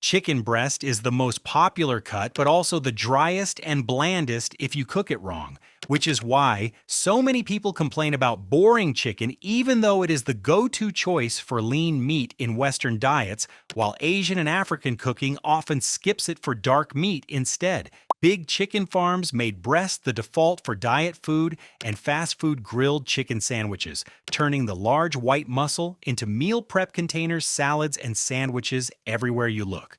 Chicken breast is the most popular cut, but also the driest and blandest if you cook it wrong, which is why so many people complain about boring chicken even though it is the go-to choice for lean meat in Western diets, while Asian and African cooking often skips it for dark meat instead. Big chicken farms made breast the default for diet food and fast food grilled chicken sandwiches, turning the large white muscle into meal prep containers, salads, and sandwiches everywhere you look.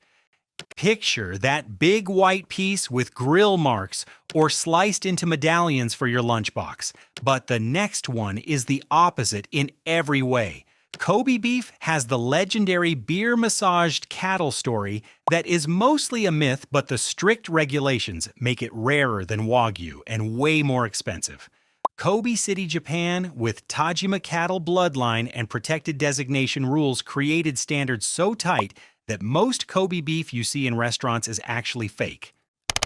Picture that big white piece with grill marks or sliced into medallions for your lunchbox. But the next one is the opposite in every way. Kobe beef has the legendary beer-massaged cattle story that is mostly a myth, but the strict regulations make it rarer than Wagyu and way more expensive. Kobe City, Japan, with Tajima cattle bloodline and protected designation rules created standards so tight that most Kobe beef you see in restaurants is actually fake.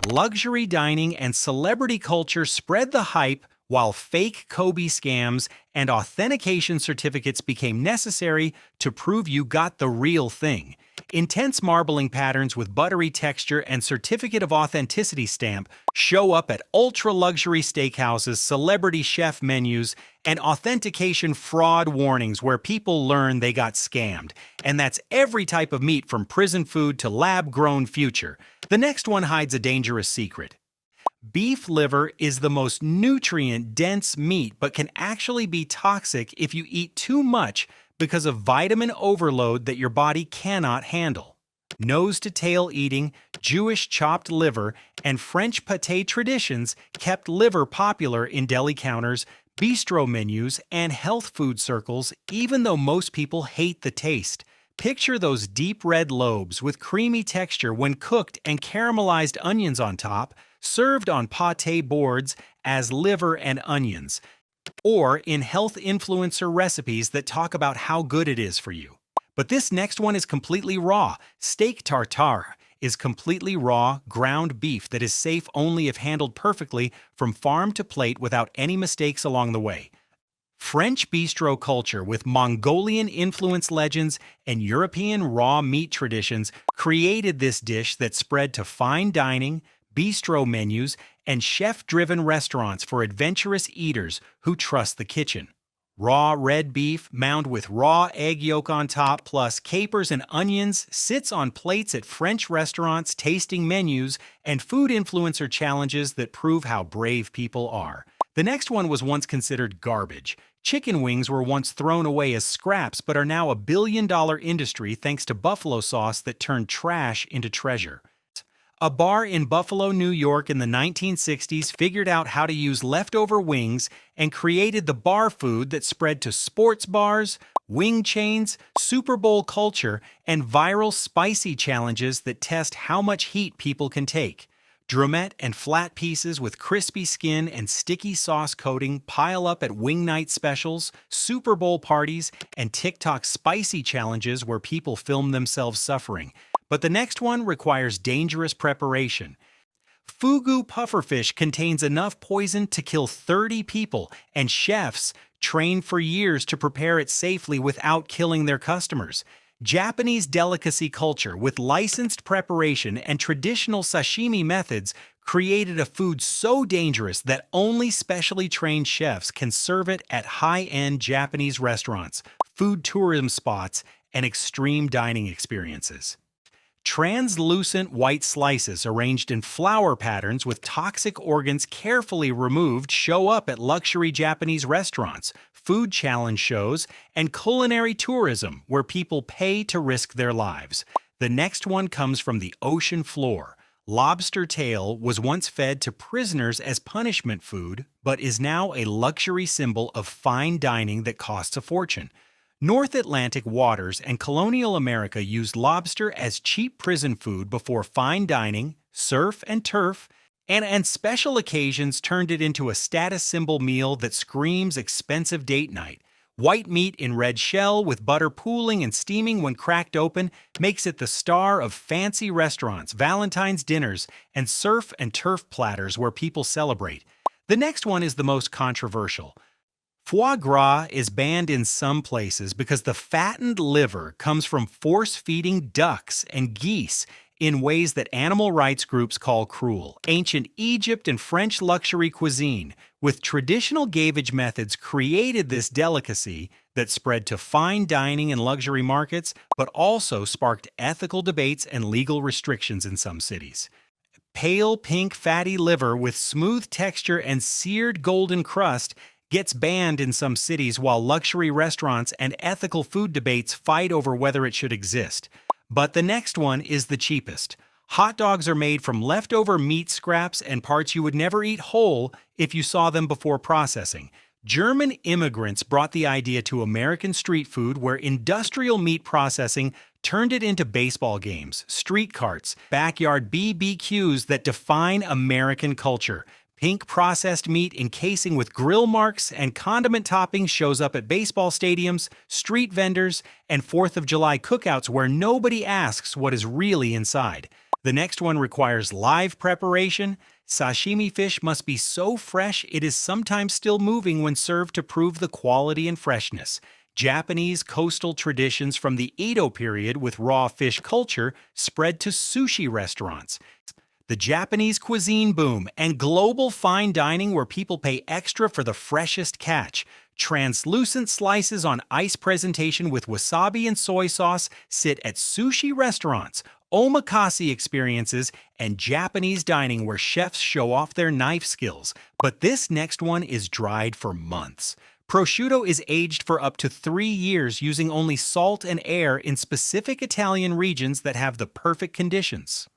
Luxury dining and celebrity culture spread the hype, while fake Kobe scams and authentication certificates became necessary to prove you got the real thing. Intense marbling patterns with buttery texture and certificate of authenticity stamp show up at ultra-luxury steakhouses, celebrity chef menus, and authentication fraud warnings where people learn they got scammed. And that's every type of meat from prison food to lab-grown future. The next one hides a dangerous secret. Beef liver is the most nutrient-dense meat but can actually be toxic if you eat too much because of vitamin overload that your body cannot handle. Nose-to-tail eating, Jewish chopped liver, and French pâté traditions kept liver popular in deli counters, bistro menus, and health food circles, even though most people hate the taste. Picture those deep red lobes with creamy texture when cooked and caramelized onions on top, served on pâté boards as liver and onions, or in health influencer recipes that talk about how good it is for you. But this next one is completely raw. Steak tartare is completely raw, ground beef that is safe only if handled perfectly from farm to plate without any mistakes along the way. French bistro culture with Mongolian influence legends and European raw meat traditions created this dish that spread to fine dining, bistro menus, and chef-driven restaurants for adventurous eaters who trust the kitchen. Raw red beef, mound with raw egg yolk on top, plus capers and onions, sits on plates at French restaurants, tasting menus, and food influencer challenges that prove how brave people are. The next one was once considered garbage. Chicken wings were once thrown away as scraps but are now a billion-dollar industry thanks to buffalo sauce that turned trash into treasure. A bar in Buffalo, New York in the 1960s figured out how to use leftover wings and created the bar food that spread to sports bars, wing chains, Super Bowl culture, and viral spicy challenges that test how much heat people can take. Drumette and flat pieces with crispy skin and sticky sauce coating pile up at wing night specials, Super Bowl parties, and TikTok spicy challenges where people film themselves suffering. But the next one requires dangerous preparation. Fugu pufferfish contains enough poison to kill 30 people, and chefs train for years to prepare it safely without killing their customers. Japanese delicacy culture with licensed preparation and traditional sashimi methods created a food so dangerous that only specially trained chefs can serve it at high-end Japanese restaurants, food tourism spots, and extreme dining experiences. Translucent white slices arranged in flower patterns with toxic organs carefully removed show up at luxury Japanese restaurants, food challenge shows, and culinary tourism where people pay to risk their lives. The next one comes from the ocean floor. Lobster tail was once fed to prisoners as punishment food, but is now a luxury symbol of fine dining that costs a fortune. North Atlantic waters and colonial America used lobster as cheap prison food before fine dining, surf and turf, and special occasions turned it into a status symbol meal that screams expensive date night. White meat in red shell with butter pooling and steaming when cracked open makes it the star of fancy restaurants, Valentine's dinners, and surf and turf platters where people celebrate. The next one is the most controversial. Foie gras is banned in some places because the fattened liver comes from force-feeding ducks and geese in ways that animal rights groups call cruel. Ancient Egypt and French luxury cuisine, with traditional gavage methods, created this delicacy that spread to fine dining and luxury markets, but also sparked ethical debates and legal restrictions in some cities. Pale pink fatty liver with smooth texture and seared golden crust gets banned in some cities while luxury restaurants and ethical food debates fight over whether it should exist. But the next one is the cheapest. Hot dogs are made from leftover meat scraps and parts you would never eat whole if you saw them before processing. German immigrants brought the idea to American street food where industrial meat processing turned it into baseball games, street carts, backyard BBQs that define American culture. Pink processed meat encasing with grill marks and condiment toppings shows up at baseball stadiums, street vendors, and 4th of July cookouts where nobody asks what is really inside. The next one requires live preparation. Sashimi fish must be so fresh it is sometimes still moving when served to prove the quality and freshness. Japanese coastal traditions from the Edo period with raw fish culture spread to sushi restaurants. The Japanese cuisine boom and global fine dining where people pay extra for the freshest catch. Translucent slices on ice presentation with wasabi and soy sauce sit at sushi restaurants, omakase experiences, and Japanese dining where chefs show off their knife skills. But this next one is dried for months. Prosciutto is aged for up to 3 years using only salt and air in specific Italian regions that have the perfect conditions.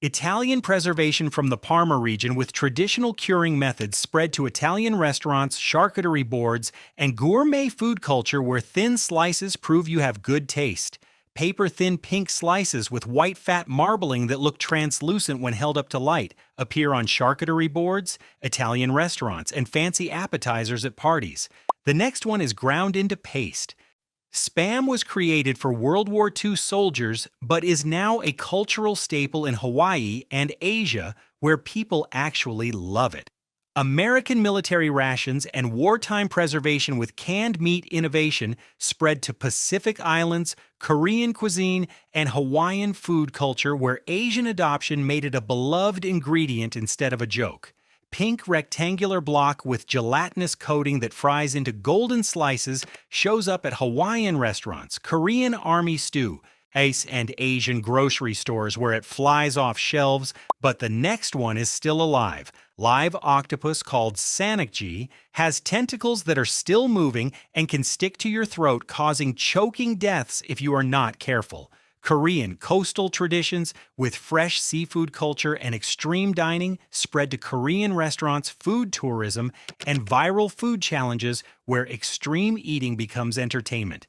Italian preservation from the Parma region with traditional curing methods spread to Italian restaurants, charcuterie boards, and gourmet food culture where thin slices prove you have good taste. Paper-thin pink slices with white fat marbling that look translucent when held up to light appear on charcuterie boards, Italian restaurants, and fancy appetizers at parties. The next one is ground into paste. Spam was created for World War II soldiers, but is now a cultural staple in Hawaii and Asia, where people actually love it. American military rations and wartime preservation with canned meat innovation spread to Pacific Islands, Korean cuisine, and Hawaiian food culture, where Asian adoption made it a beloved ingredient instead of a joke. Pink rectangular block with gelatinous coating that fries into golden slices shows up at Hawaiian restaurants, Korean army stew, and Asian grocery stores where it flies off shelves, but the next one is still alive. Live octopus called sanakji has tentacles that are still moving and can stick to your throat, causing choking deaths if you are not careful. Korean coastal traditions with fresh seafood culture and extreme dining spread to Korean restaurants, food tourism, and viral food challenges where extreme eating becomes entertainment.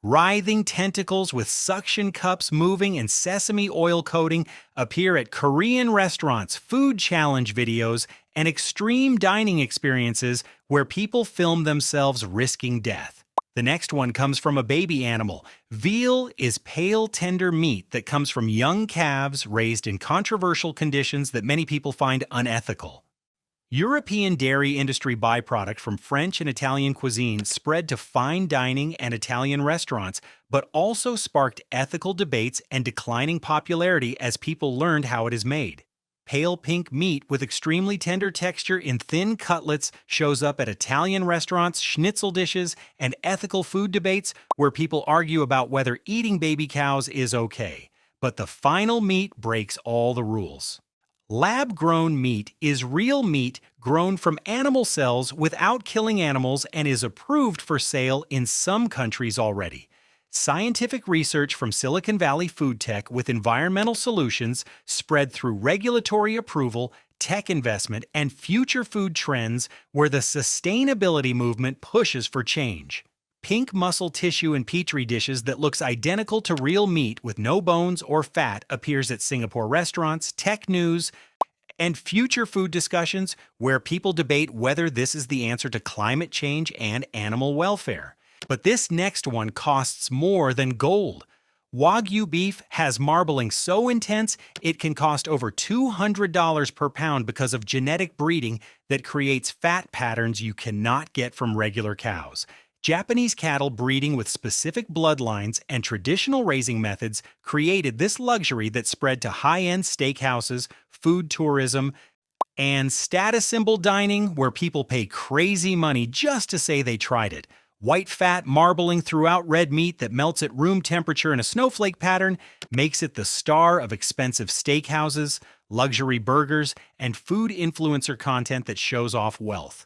Writhing tentacles with suction cups moving and sesame oil coating appear at Korean restaurants, food challenge videos, and extreme dining experiences where people film themselves risking death. The next one comes from a baby animal. Veal is pale, tender meat that comes from young calves raised in controversial conditions that many people find unethical. European dairy industry byproduct from French and Italian cuisine spread to fine dining and Italian restaurants, but also sparked ethical debates and declining popularity as people learned how it is made. Pale pink meat with extremely tender texture in thin cutlets shows up at Italian restaurants, schnitzel dishes, and ethical food debates where people argue about whether eating baby cows is okay. But the final meat breaks all the rules. Lab-grown meat is real meat grown from animal cells without killing animals and is approved for sale in some countries already. Scientific research from Silicon Valley food tech with environmental solutions spread through regulatory approval, tech investment, and future food trends where the sustainability movement pushes for change. Pink muscle tissue in petri dishes that looks identical to real meat with no bones or fat appears at Singapore restaurants, tech news, and future food discussions where people debate whether this is the answer to climate change and animal welfare. But this next one costs more than gold. Wagyu beef has marbling so intense it can cost over $200 per pound because of genetic breeding that creates fat patterns you cannot get from regular cows. Japanese cattle breeding with specific bloodlines and traditional raising methods created this luxury that spread to high-end steakhouses, food tourism, and status symbol dining where people pay crazy money just to say they tried it. White fat marbling throughout red meat that melts at room temperature in a snowflake pattern makes it the star of expensive steakhouses, luxury burgers, and food influencer content that shows off wealth.